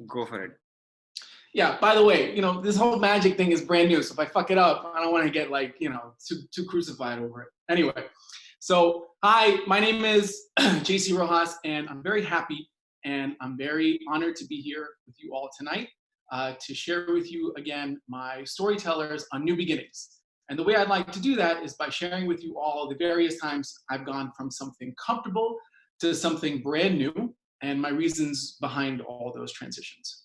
Go for it. Yeah, by the way, this whole magic thing is brand new. So if I fuck it up, I don't want to get too crucified over it. Anyway, so hi, my name is JC Rojas, and I'm very happy and I'm very honored to be here with you all tonight to share with you again my storytellers on new beginnings. And the way I'd like to do that is by sharing with you all the various times I've gone from something comfortable to something brand new and my reasons behind all those transitions.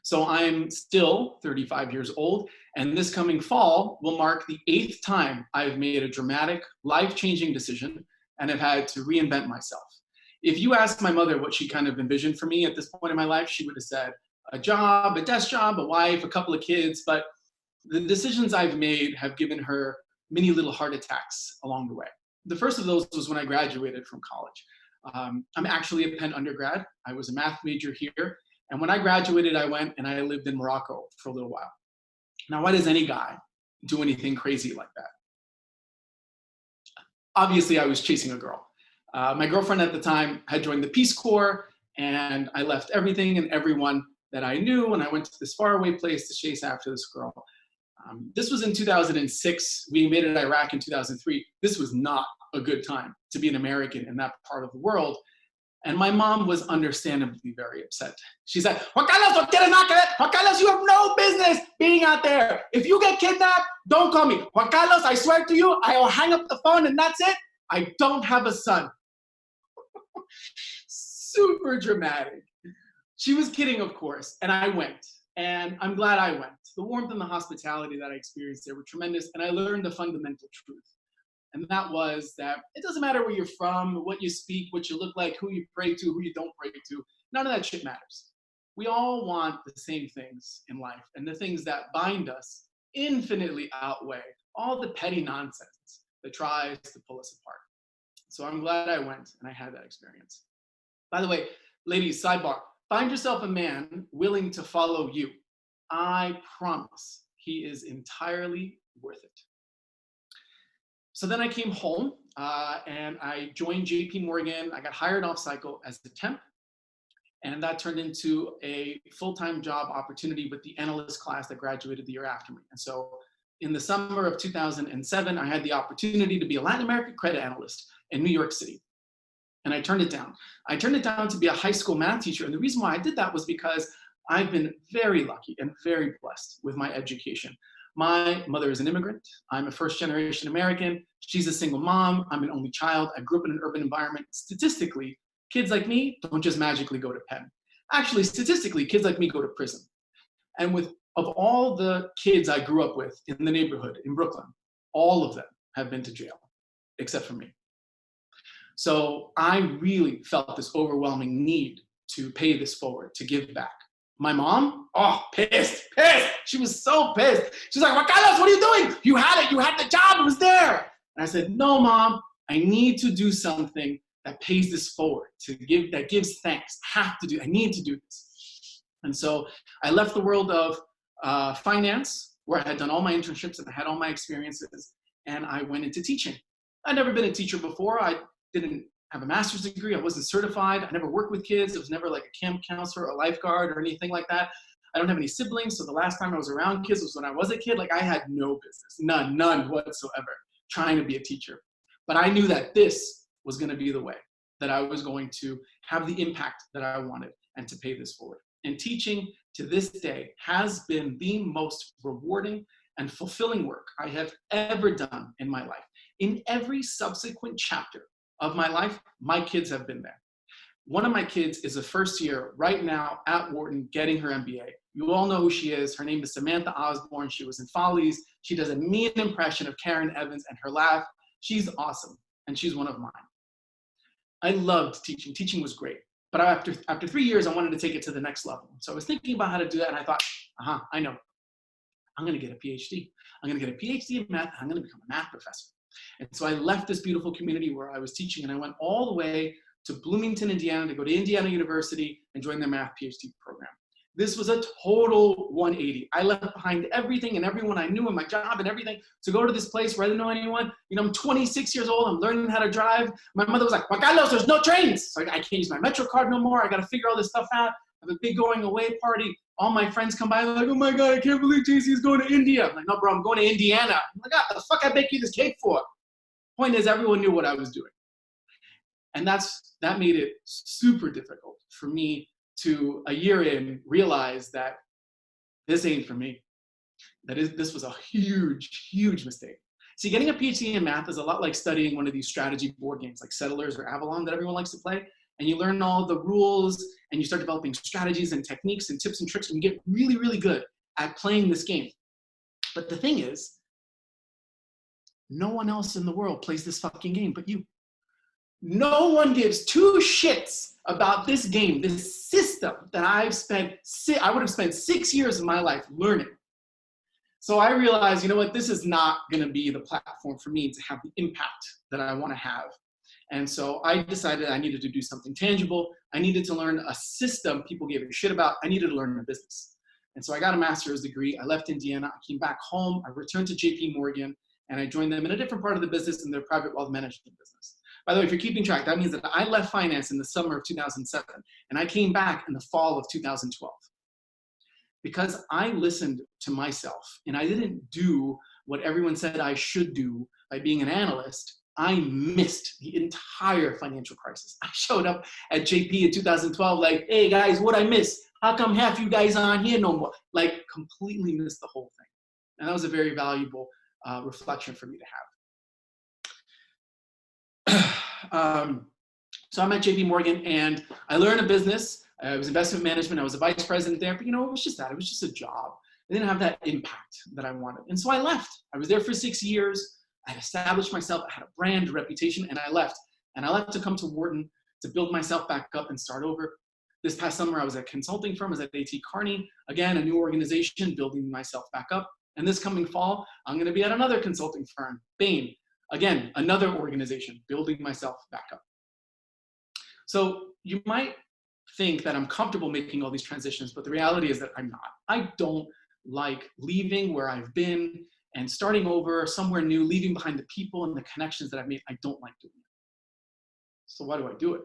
So I'm still 35 years old, and this coming fall will mark the 8th time I've made a dramatic, life-changing decision and have had to reinvent myself. If you ask my mother what she kind of envisioned for me at this point in my life, she would have said a job, a desk job, a wife, a couple of kids, but the decisions I've made have given her many little heart attacks along the way. The first of those was when I graduated from college. I'm actually a Penn undergrad. I was a math major here. And when I graduated, I went and I lived in Morocco for a little while. Now, why does any guy do anything crazy like that? Obviously, I was chasing a girl. My girlfriend at the time had joined the Peace Corps, and I left everything and everyone that I knew, and I went to this faraway place to chase after this girl. This was in 2006. We invaded Iraq in 2003. This was not a good time to be an American in that part of the world. And my mom was understandably very upset. She said, Juan Carlos, no tienes nada que ver. Juan Carlos, you have no business being out there. If you get kidnapped, don't call me. Juan Carlos, I swear to you, I'll hang up the phone and that's it. I don't have a son. Super dramatic. She was kidding, of course, and I went. And I'm glad I went. The warmth and the hospitality that I experienced there were tremendous, and I learned the fundamental truth. And that was that it doesn't matter where you're from, what you speak, what you look like, who you pray to, who you don't pray to. None of that shit matters. We all want the same things in life, and the things that bind us infinitely outweigh all the petty nonsense that tries to pull us apart. So I'm glad I went and I had that experience. By the way, ladies, sidebar, find yourself a man willing to follow you. I promise he is entirely worth it. So then I came home and I joined JP Morgan. I got hired off cycle as a temp, and that turned into a full-time job opportunity with the analyst class that graduated the year after me. And so in the summer of 2007, I had the opportunity to be a Latin American credit analyst in New York City. And I turned it down. I turned it down to be a high school math teacher. And the reason why I did that was because I've been very lucky and very blessed with my education. My mother is an immigrant. I'm a first-generation American. She's a single mom. I'm an only child. I grew up in an urban environment. Statistically, kids like me don't just magically go to Penn. Actually, statistically, kids like me go to prison. And of all the kids I grew up with in the neighborhood in Brooklyn, all of them have been to jail, except for me. So I really felt this overwhelming need to pay this forward, to give back. My mom, pissed. She was so pissed. She's like, Juan Carlos, what are you doing? You had it. You had the job. It was there. And I said, no, Mom, I need to do something that pays this forward, that gives thanks. I need to do this. And so I left the world of finance, where I had done all my internships and I had all my experiences, and I went into teaching. I'd never been a teacher before. I didn't have a master's degree. I wasn't certified. I never worked with kids. It was never like a camp counselor or a lifeguard or anything like that. I don't have any siblings, so the last time I was around kids was when I was a kid. Like I had no business, none whatsoever, trying to be a teacher. But I knew that this was going to be the way, that I was going to have the impact that I wanted and to pay this forward. And teaching to this day has been the most rewarding and fulfilling work I have ever done in my life. In every subsequent chapter of my life, my kids have been there. One of my kids is a first year right now at Wharton getting her MBA. You all know who she is. Her name is Samantha Osborne. She was in Follies. She does a mean impression of Karen Evans and her laugh. She's awesome, and she's one of mine. I loved teaching. Teaching was great. But after 3 years, I wanted to take it to the next level. So I was thinking about how to do that, and I thought, I know. I'm going to get a PhD. I'm going to get a PhD in math, and I'm going to become a math professor. And so I left this beautiful community where I was teaching, and I went all the way to Bloomington, Indiana, to go to Indiana University and join their math PhD program. This was a total 180. I left behind everything and everyone I knew in my job and everything to go to this place where I didn't know anyone. You know, I'm 26 years old. I'm learning how to drive. My mother was like, Juan Carlos, there's no trains. So I can't use my Metro card no more. I got to figure all this stuff out. I have a big going away party. All my friends come by, they're like, oh my God, I can't believe JC is going to India. I'm like, no, bro, I'm going to Indiana. I'm like, ah, the fuck I bake you this cake for? Point is, everyone knew what I was doing. And that made it super difficult for me to, a year in, realize that this ain't for me. This was a huge, huge mistake. See, getting a PhD in math is a lot like studying one of these strategy board games like Settlers or Avalon that everyone likes to play. And you learn all the rules and you start developing strategies and techniques and tips and tricks and you get really, really good at playing this game. But the thing is, no one else in the world plays this fucking game but you. No one gives two shits about this game, this system that I would have spent 6 years of my life learning. So I realized, you know what, this is not gonna be the platform for me to have the impact that I wanna have. And so I decided I needed to do something tangible. I needed to learn a system people gave a shit about. I needed to learn a business. And so I got a master's degree. I left Indiana, I came back home, I returned to JP Morgan, and I joined them in a different part of the business, in their private wealth management business. By the way, if you're keeping track, that means that I left finance in the summer of 2007, and I came back in the fall of 2012. Because I listened to myself, and I didn't do what everyone said I should do by being an analyst, I missed the entire financial crisis. I showed up at JP in 2012 like, hey guys, what'd I miss? How come half you guys aren't here no more? Like, completely missed the whole thing. And that was a very valuable reflection for me to have. So I'm at JP Morgan and I learned a business. It was investment management. I was a vice president there, but you know, it was just that. It was just a job. I didn't have that impact that I wanted. And so I left. I was there for 6 years. I had established myself. I had a brand, a reputation, and I left. And I left to come to Wharton to build myself back up and start over. This past summer, I was at a consulting firm. I was at A.T. Kearney. Again, a new organization, building myself back up. And this coming fall, I'm going to be at another consulting firm, Bain. Again, another organization, building myself back up. So you might think that I'm comfortable making all these transitions, but the reality is that I'm not. I don't like leaving where I've been and starting over somewhere new, leaving behind the people and the connections that I've made. I don't like doing it. So why do I do it?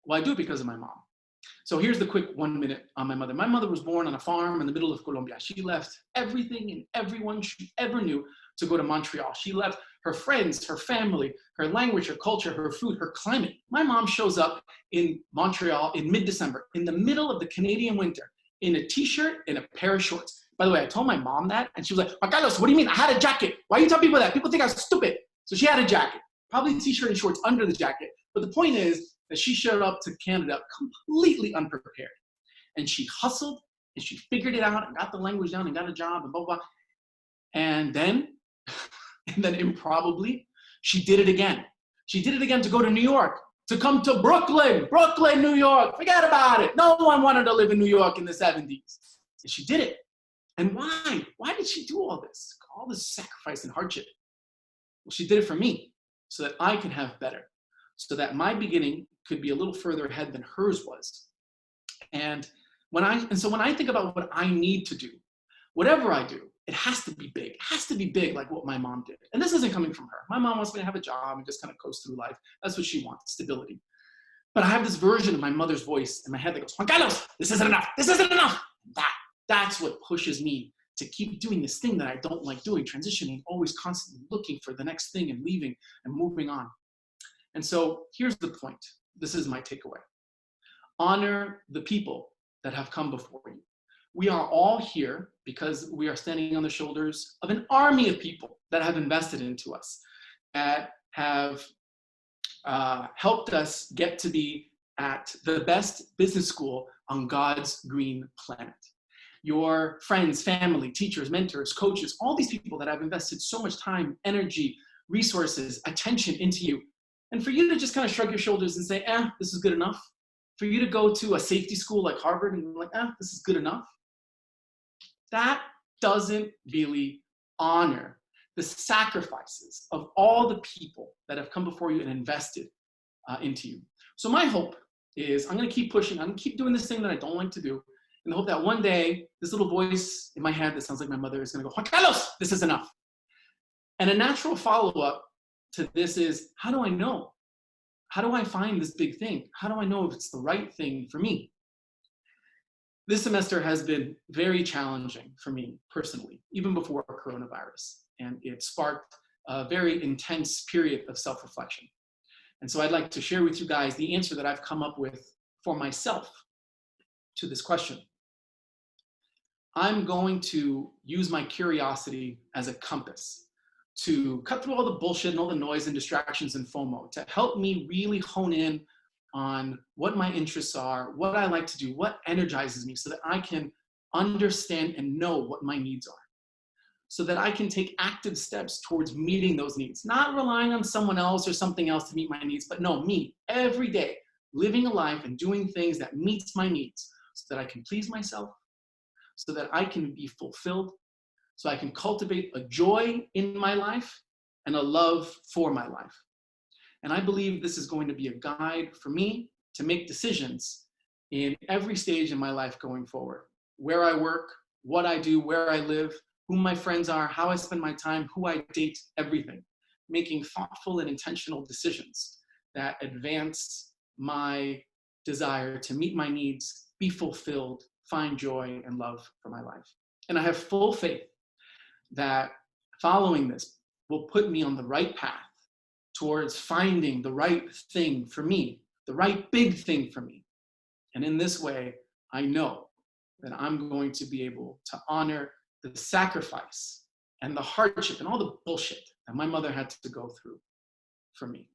Well, I do it because of my mom. So here's the quick 1 minute on my mother. My mother was born on a farm in the middle of Colombia. She left everything and everyone she ever knew to go to Montreal. She left her friends, her family, her language, her culture, her food, her climate. My mom shows up in Montreal in mid-December, in the middle of the Canadian winter, in a t-shirt and a pair of shorts. By the way, I told my mom that, and she was like, Carlos, what do you mean? I had a jacket. Why do you tell people that? People think I was stupid. So she had a jacket, probably a t-shirt and shorts under the jacket. But the point is that she showed up to Canada completely unprepared. And she hustled, and she figured it out, and got the language down, and got a job, and blah, blah, blah. And then improbably, she did it again. She did it again to go to New York, to come to Brooklyn, New York. Forget about it. No one wanted to live in New York in the 70s. And she did it. And why? Why did she do all this sacrifice and hardship? Well, she did it for me so that I can have better, so that my beginning could be a little further ahead than hers was. And so when I think about what I need to do, whatever I do, it has to be big. It has to be big like what my mom did. And this isn't coming from her. My mom wants me to have a job and just kind of coast through life. That's what she wants, stability. But I have this version of my mother's voice in my head that goes, Juan Carlos, this isn't enough. This isn't enough. That's what pushes me to keep doing this thing that I don't like doing, transitioning, always constantly looking for the next thing and leaving and moving on. And so here's the point. This is my takeaway. Honor the people that have come before you. We are all here because we are standing on the shoulders of an army of people that have invested into us, that have helped us get to be at the best business school on God's green planet. Your friends, family, teachers, mentors, coaches, all these people that have invested so much time, energy, resources, attention into you. And for you to just kind of shrug your shoulders and say, this is good enough. For you to go to a safety school like Harvard and be like, this is good enough. That doesn't really honor the sacrifices of all the people that have come before you and invested into you. So my hope is I'm going to keep pushing. I'm going to keep doing this thing that I don't like to do. And I hope that one day, this little voice in my head that sounds like my mother is going to go, Juan Carlos, this is enough. And a natural follow-up to this is, how do I know? How do I find this big thing? How do I know if it's the right thing for me? This semester has been very challenging for me personally, even before coronavirus, and it sparked a very intense period of self-reflection. And so I'd like to share with you guys the answer that I've come up with for myself to this question. I'm going to use my curiosity as a compass to cut through all the bullshit and all the noise and distractions and FOMO to help me really hone in on what my interests are, what I like to do, what energizes me so that I can understand and know what my needs are, so that I can take active steps towards meeting those needs, not relying on someone else or something else to meet my needs, but no, me, every day, living a life and doing things that meets my needs so that I can please myself, so that I can be fulfilled, so I can cultivate a joy in my life and a love for my life. And I believe this is going to be a guide for me to make decisions in every stage in my life going forward. Where I work, what I do, where I live, who my friends are, how I spend my time, who I date, everything. Making thoughtful and intentional decisions that advance my desire to meet my needs, be fulfilled, find joy and love for my life. And I have full faith that following this will put me on the right path towards finding the right thing for me, the right big thing for me. And in this way, I know that I'm going to be able to honor the sacrifice and the hardship and all the bullshit that my mother had to go through for me.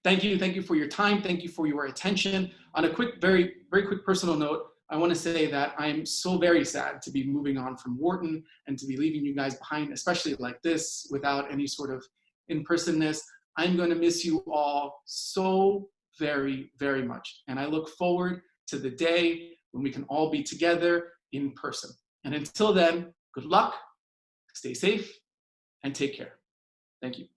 Thank you for your time. Thank you for your attention. On a quick, very quick personal note, I want to say that I'm so very sad to be moving on from Wharton and to be leaving you guys behind, especially like this, without any sort of in-personness. I'm going to miss you all so very much. And I look forward to the day when we can all be together in person. And until then, good luck, stay safe, and take care. Thank you.